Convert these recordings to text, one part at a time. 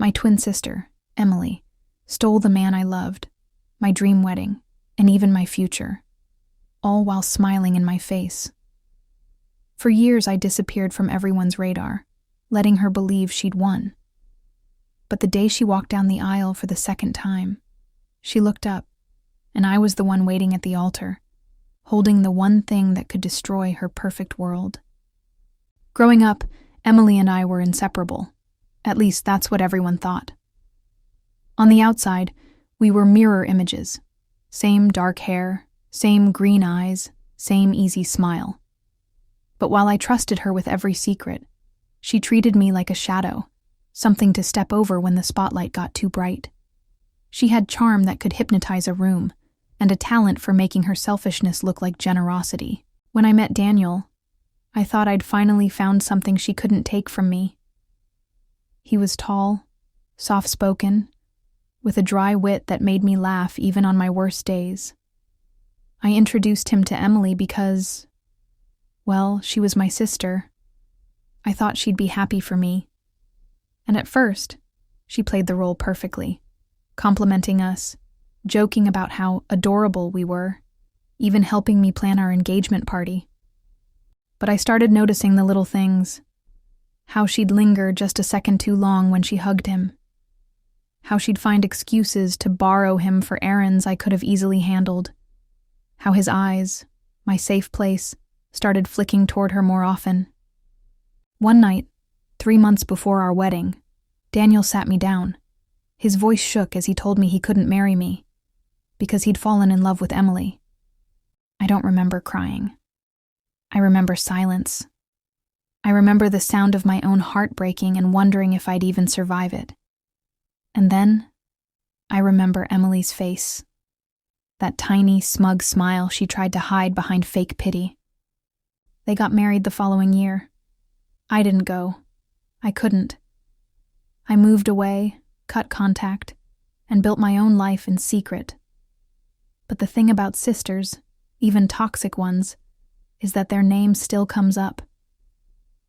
My twin sister, Emily, stole the man I loved, my dream wedding, and even my future, all while smiling in my face. For years I disappeared from everyone's radar, letting her believe she'd won. But the day she walked down the aisle for the second time, she looked up, and I was the one waiting at the altar, holding the one thing that could destroy her perfect world. Growing up, Emily and I were inseparable. At least that's what everyone thought. On the outside, we were mirror images. Same dark hair, same green eyes, same easy smile. But while I trusted her with every secret, she treated me like a shadow, something to step over when the spotlight got too bright. She had charm that could hypnotize a room, and a talent for making her selfishness look like generosity. When I met Daniel, I thought I'd finally found something she couldn't take from me. He was tall, soft-spoken, with a dry wit that made me laugh even on my worst days. I introduced him to Emily because, well, she was my sister. I thought she'd be happy for me. And at first, she played the role perfectly, complimenting us, joking about how adorable we were, even helping me plan our engagement party. But I started noticing the little things. How she'd linger just a second too long when she hugged him. How she'd find excuses to borrow him for errands I could have easily handled. How his eyes, my safe place, started flicking toward her more often. One night, 3 months before our wedding, Daniel sat me down. His voice shook as he told me he couldn't marry me because he'd fallen in love with Emily. I don't remember crying. I remember silence. I remember the sound of my own heart breaking and wondering if I'd even survive it. And then, I remember Emily's face. That tiny, smug smile she tried to hide behind fake pity. They got married the following year. I didn't go. I couldn't. I moved away, cut contact, and built my own life in secret. But the thing about sisters, even toxic ones, is that their name still comes up.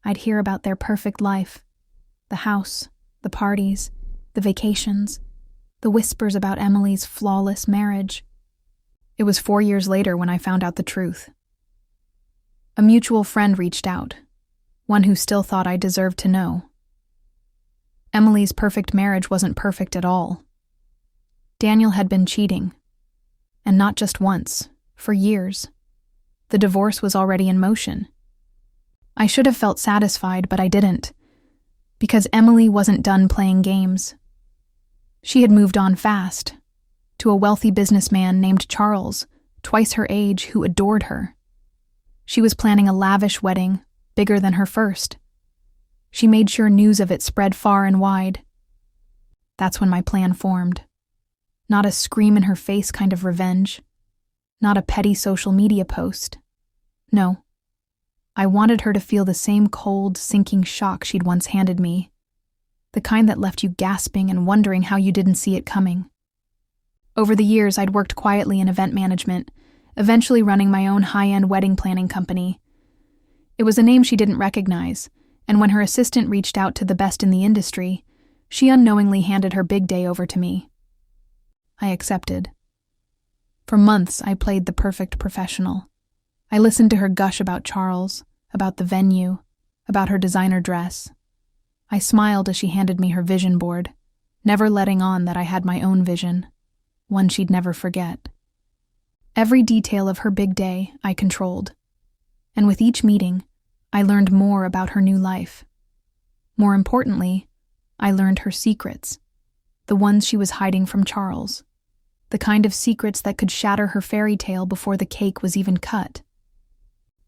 I'd hear about their perfect life, the house, the parties, the vacations, the whispers about Emily's flawless marriage. It was 4 years later when I found out the truth. A mutual friend reached out, one who still thought I deserved to know. Emily's perfect marriage wasn't perfect at all. Daniel had been cheating, and not just once, for years. The divorce was already in motion. I should have felt satisfied, but I didn't, because Emily wasn't done playing games. She had moved on fast, to a wealthy businessman named Charles, twice her age, who adored her. She was planning a lavish wedding, bigger than her first. She made sure news of it spread far and wide. That's when my plan formed. Not a scream-in-her-face kind of revenge. Not a petty social media post. No. I wanted her to feel the same cold, sinking shock she'd once handed me. The kind that left you gasping and wondering how you didn't see it coming. Over the years, I'd worked quietly in event management, eventually running my own high-end wedding planning company. It was a name she didn't recognize, and when her assistant reached out to the best in the industry, she unknowingly handed her big day over to me. I accepted. For months, I played the perfect professional. I listened to her gush about Charles, about the venue, about her designer dress. I smiled as she handed me her vision board, never letting on that I had my own vision, one she'd never forget. Every detail of her big day I controlled, and with each meeting, I learned more about her new life. More importantly, I learned her secrets, the ones she was hiding from Charles, the kind of secrets that could shatter her fairy tale before the cake was even cut.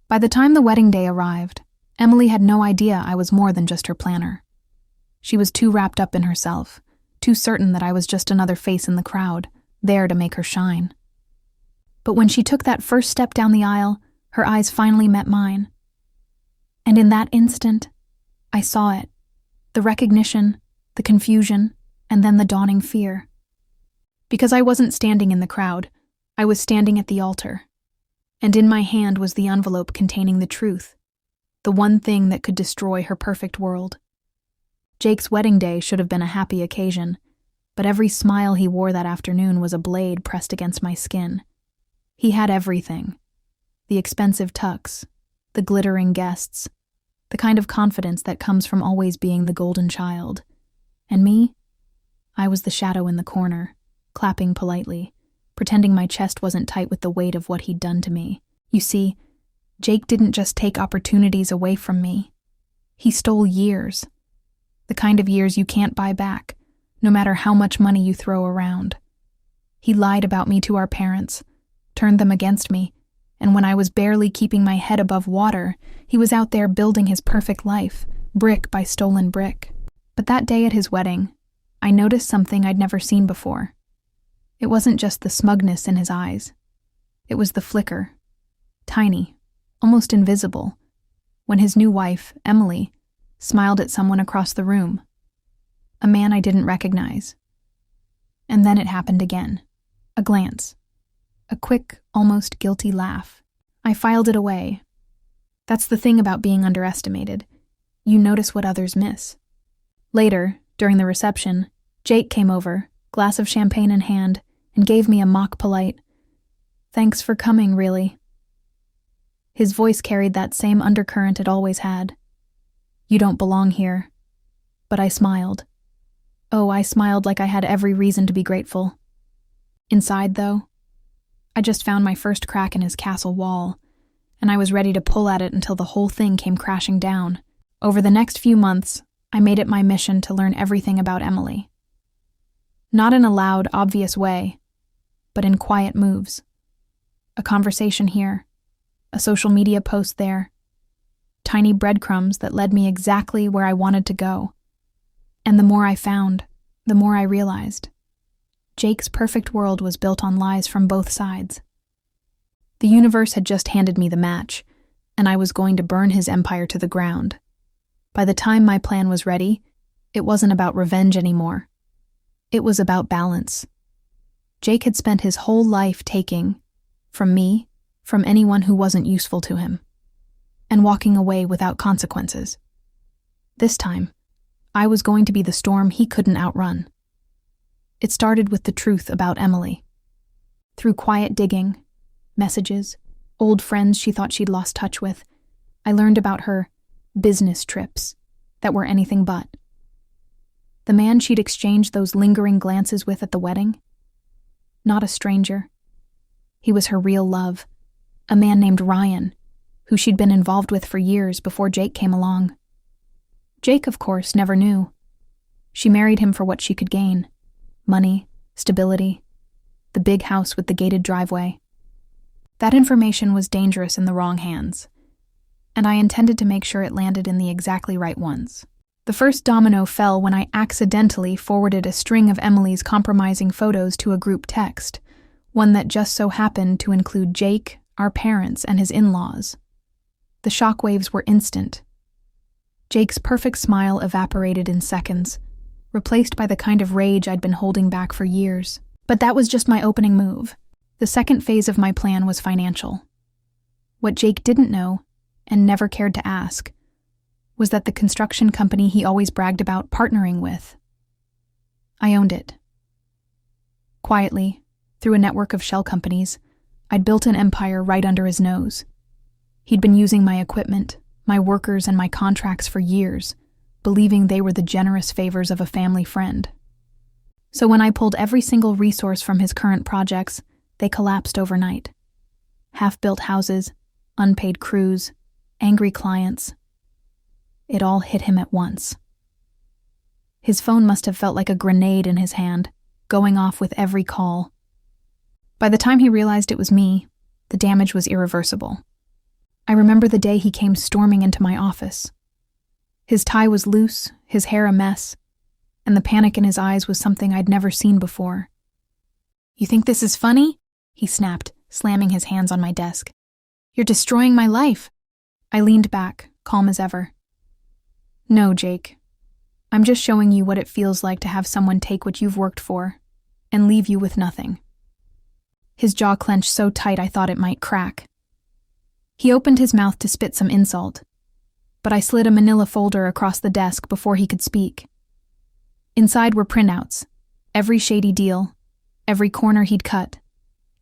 By the time the wedding day arrived, Emily had no idea I was more than just her planner. She was too wrapped up in herself, too certain that I was just another face in the crowd, there to make her shine. But when she took that first step down the aisle, her eyes finally met mine. And in that instant, I saw it. The recognition, the confusion, and then the dawning fear. Because I wasn't standing in the crowd, I was standing at the altar. And in my hand was the envelope containing the truth, the one thing that could destroy her perfect world. Jake's wedding day should have been a happy occasion, but every smile he wore that afternoon was a blade pressed against my skin. He had everything. The expensive tux, the glittering guests, the kind of confidence that comes from always being the golden child. And me? I was the shadow in the corner, clapping politely, pretending my chest wasn't tight with the weight of what he'd done to me. You see, Jake didn't just take opportunities away from me. He stole years. The kind of years you can't buy back, no matter how much money you throw around. He lied about me to our parents, turned them against me, and when I was barely keeping my head above water, he was out there building his perfect life, brick by stolen brick. But that day at his wedding, I noticed something I'd never seen before. It wasn't just the smugness in his eyes. It was the flicker, tiny, almost invisible, when his new wife, Emily, smiled at someone across the room, a man I didn't recognize. And then it happened again. A glance. A quick, almost guilty laugh. I filed it away. That's the thing about being underestimated. You notice what others miss. Later, during the reception, Jake came over, glass of champagne in hand, and gave me a mock polite, "Thanks for coming, really." His voice carried that same undercurrent it always had. "You don't belong here." But I smiled. Oh, I smiled like I had every reason to be grateful. Inside, though, I just found my first crack in his castle wall, and I was ready to pull at it until the whole thing came crashing down. Over the next few months, I made it my mission to learn everything about Emily. Not in a loud, obvious way, but in quiet moves. A conversation here, a social media post there, tiny breadcrumbs that led me exactly where I wanted to go. And the more I found, the more I realized. Jake's perfect world was built on lies from both sides. The universe had just handed me the match, and I was going to burn his empire to the ground. By the time my plan was ready, it wasn't about revenge anymore. It was about balance. Jake had spent his whole life taking, from me, from anyone who wasn't useful to him, and walking away without consequences. This time, I was going to be the storm he couldn't outrun. It started with the truth about Emily. Through quiet digging, messages, old friends she thought she'd lost touch with, I learned about her business trips that were anything but. The man she'd exchanged those lingering glances with at the wedding? Not a stranger. He was her real love, a man named Ryan, who she'd been involved with for years before Jake came along. Jake, of course, never knew. She married him for what she could gain. Money, stability, the big house with the gated driveway. That information was dangerous in the wrong hands, and I intended to make sure it landed in the exactly right ones. The first domino fell when I accidentally forwarded a string of Emily's compromising photos to a group text, one that just so happened to include Jake, our parents, and his in-laws. The shockwaves were instant. Jake's perfect smile evaporated in seconds, replaced by the kind of rage I'd been holding back for years. But that was just my opening move. The second phase of my plan was financial. What Jake didn't know, and never cared to ask, was that the construction company he always bragged about partnering with, I owned it. Quietly, through a network of shell companies, I'd built an empire right under his nose. He'd been using my equipment, my workers, and my contracts for years, believing they were the generous favors of a family friend. So when I pulled every single resource from his current projects, they collapsed overnight. Half-built houses, unpaid crews, angry clients. It all hit him at once. His phone must have felt like a grenade in his hand, going off with every call. By the time he realized it was me, the damage was irreversible. I remember the day he came storming into my office. His tie was loose, his hair a mess, and the panic in his eyes was something I'd never seen before. "You think this is funny?" he snapped, slamming his hands on my desk. "You're destroying my life." I leaned back, calm as ever. "No, Jake. I'm just showing you what it feels like to have someone take what you've worked for and leave you with nothing." His jaw clenched so tight I thought it might crack. He opened his mouth to spit some insult, but I slid a manila folder across the desk before he could speak. Inside were printouts, every shady deal, every corner he'd cut,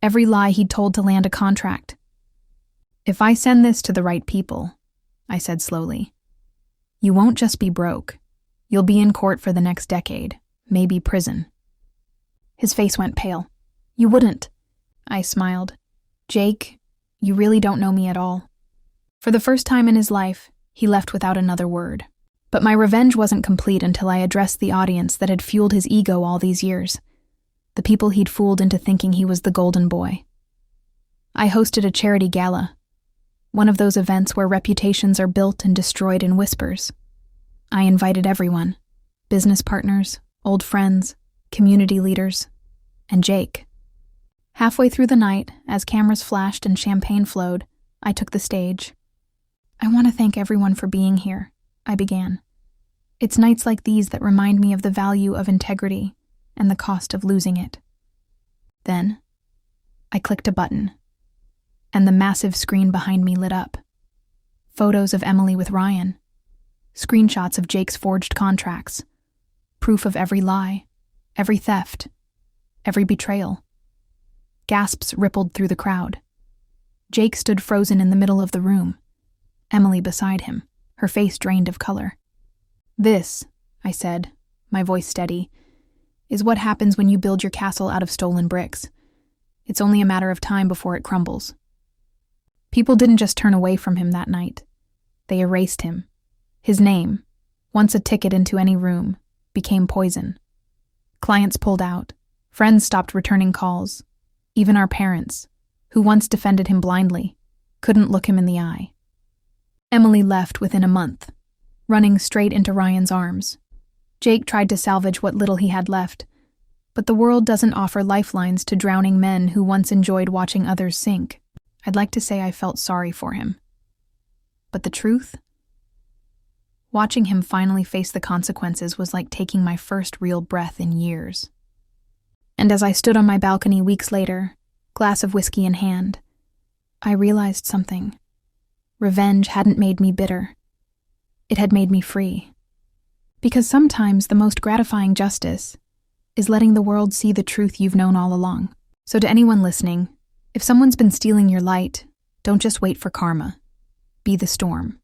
every lie he'd told to land a contract. "If I send this to the right people," I said slowly, "you won't just be broke. You'll be in court for the next decade, maybe prison." His face went pale. "You wouldn't." I smiled. "Jake, you really don't know me at all." For the first time in his life, he left without another word. But my revenge wasn't complete until I addressed the audience that had fueled his ego all these years, the people he'd fooled into thinking he was the golden boy. I hosted a charity gala, one of those events where reputations are built and destroyed in whispers. I invited everyone, business partners, old friends, community leaders, and Jake. Halfway through the night, as cameras flashed and champagne flowed, I took the stage. "I want to thank everyone for being here," I began. "It's nights like these that remind me of the value of integrity and the cost of losing it." Then, I clicked a button, and the massive screen behind me lit up. Photos of Emily with Ryan, screenshots of Jake's forged contracts, proof of every lie, every theft, every betrayal. Gasps rippled through the crowd. Jake stood frozen in the middle of the room, Emily beside him, her face drained of color. "This," I said, my voice steady, "is what happens when you build your castle out of stolen bricks. It's only a matter of time before it crumbles." People didn't just turn away from him that night. They erased him. His name, once a ticket into any room, became poison. Clients pulled out. Friends stopped returning calls. Even our parents, who once defended him blindly, couldn't look him in the eye. Emily left within a month, running straight into Ryan's arms. Jake tried to salvage what little he had left, but the world doesn't offer lifelines to drowning men who once enjoyed watching others sink. I'd like to say I felt sorry for him. But the truth? Watching him finally face the consequences was like taking my first real breath in years. And as I stood on my balcony weeks later, glass of whiskey in hand, I realized something. Revenge hadn't made me bitter. It had made me free. Because sometimes the most gratifying justice is letting the world see the truth you've known all along. So to anyone listening, if someone's been stealing your light, don't just wait for karma. Be the storm.